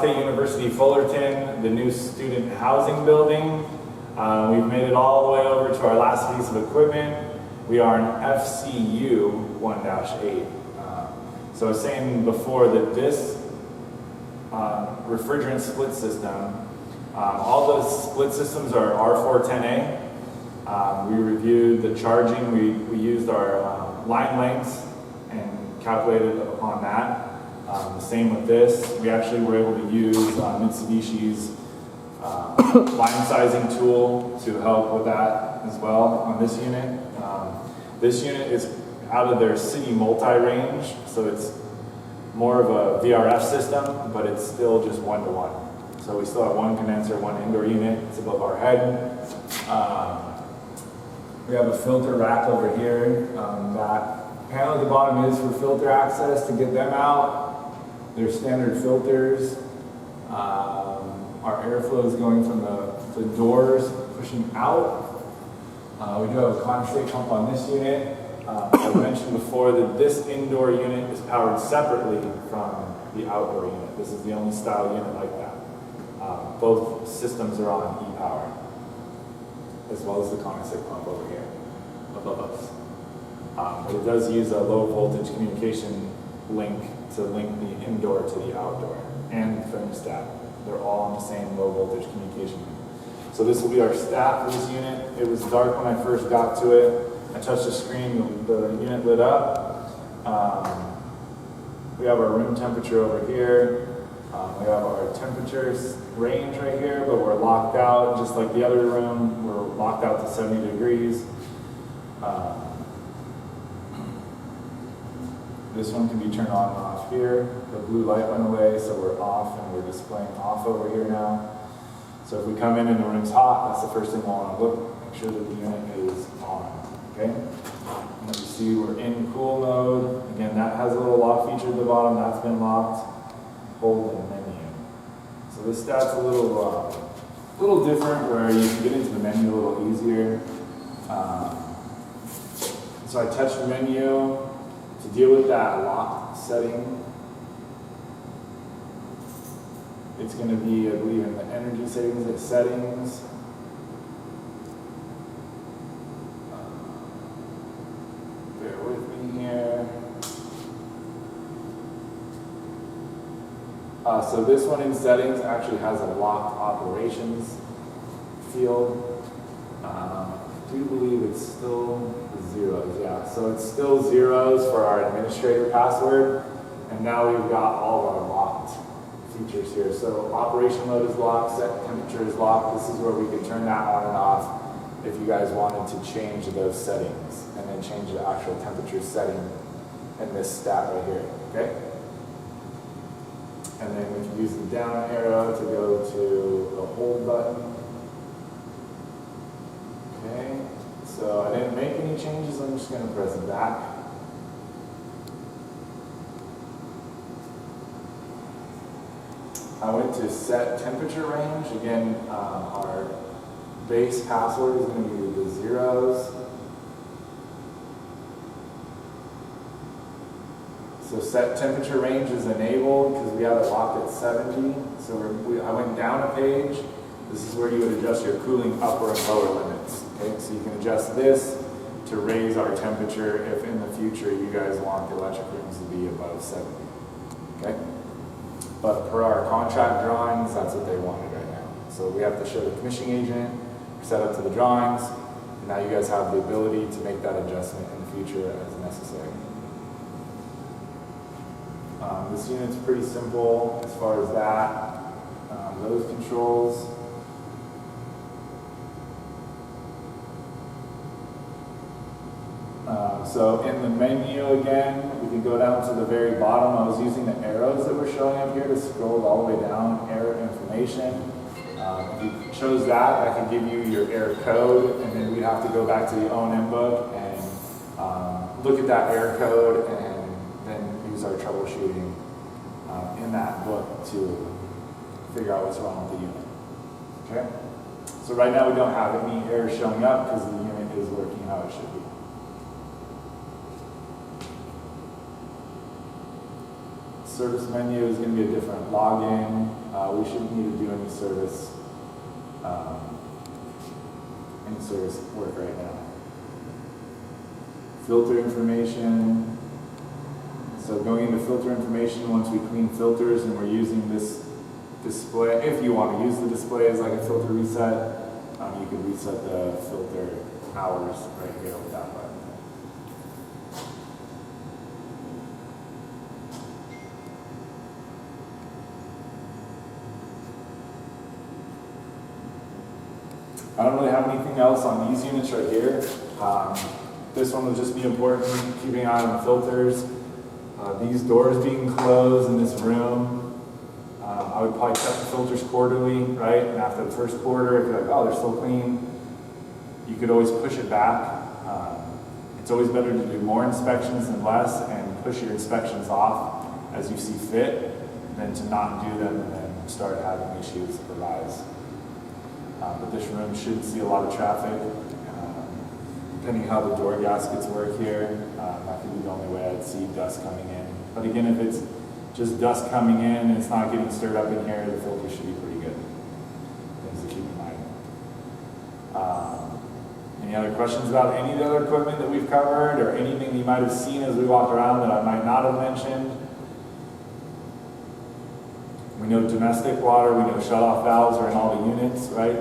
State University Fullerton, the new student housing building. We've made it all the way over to our last piece of equipment. We are an FCU 1-8. So I was saying before that this refrigerant split system, all those split systems are R410A. We reviewed the charging, we used our line lengths and calculated upon that. The same with this. We actually were able to use Mitsubishi's line sizing tool to help with that as well on this unit. This unit is out of their city multi-range, so it's more of a VRF system, but it's still just 1-to-1. So we still have one condenser, one indoor unit. It's above our head. We have a filter rack over here. That panel at the bottom is for filter access to get them out. They're standard filters. Our airflow is going from the doors, pushing out. We do have a condensate pump on this unit. I mentioned before that this indoor unit is powered separately from the outdoor unit. This is the only style unit like that. Both systems are on e-power, as well as the condensate pump over here above us. But it does use a low voltage communication link to link the indoor to the outdoor, and the thermostat. They're all on the same low voltage communication link. So this will be our stat for this unit. It was dark when I first got to it. I touched the screen, the unit lit up. We have our room temperature over here. We have our temperature range right here, but we're locked out, just like the other room. We're locked out to 70 degrees. This one can be turned on and off here. The blue light went away, so we're off, and we're displaying off over here now. So if we come in and the room's hot, that's the first thing we'll want to look, make sure that the unit is on. Okay? And you see we're in cool mode. Again, that has a little lock feature at the bottom. That's been locked. Hold the menu. So this stat's a little different, where you can get into the menu a little easier. So I touch the menu to deal with that lock setting. It's going to be, I believe, in the energy settings. Bear with me here. So this one in settings actually has a locked operations field. I do believe it's still zeros, yeah. So it's still zeros for our administrator password, and now we've got all of our locked features here. So operation mode is locked, set temperature is locked. This is where we can turn that on and off if you guys wanted to change those settings, and then change the actual temperature setting in this stat right here, okay? And then we can use the down arrow to go to the hold button. Okay, so I didn't make any changes, I'm just going to press back. I went to set temperature range. Again, our base password is going to be the zeros. So set temperature range is enabled because we have it locked at 70. So I went down a page. This is where you would adjust your cooling upper and lower limits. Okay, so you can adjust this to raise our temperature if in the future you guys want the electric rooms to be above 70. Okay, but per our contract drawings, that's what they wanted right now. So we have to show the commissioning agent, set up to the drawings, and now you guys have the ability to make that adjustment in the future as necessary. This unit's pretty simple as far as that. Those controls. So in the menu again, we can go down to the very bottom. I was using the arrows that were showing up here to scroll all the way down, error information. If you chose that, I can give you your error code, and then we'd have to go back to the O&M book and look at that error code, and then use our troubleshooting in that book to figure out what's wrong with the unit. Okay? So right now we don't have any errors showing up because the unit is working how it should be. service menu is going to be a different login. We shouldn't need to do any service work right now. Filter information. So going into filter information, once we clean filters and we're using this display, if you want to use the display as like a filter reset, you can reset the filter hours right here with that button. I don't really have anything else on these units right here. This one will just be important, keeping an eye on the filters. These doors being closed in this room, I would probably check the filters quarterly, right? And after the first quarter, if you're like, oh, they're still clean, you could always push it back. It's always better to do more inspections than less and push your inspections off as you see fit than to not do them and then start having issues arise. But this room shouldn't see a lot of traffic. Depending how the door gaskets work here, that could be the only way I'd see dust coming in. But again, if it's just dust coming in and it's not getting stirred up in here, the filter should be pretty good. Things to keep in mind. Any other questions about any of the other equipment that we've covered or anything you might have seen as we walked around that I might not have mentioned? We know domestic water, we know shut-off valves are in all the units, right?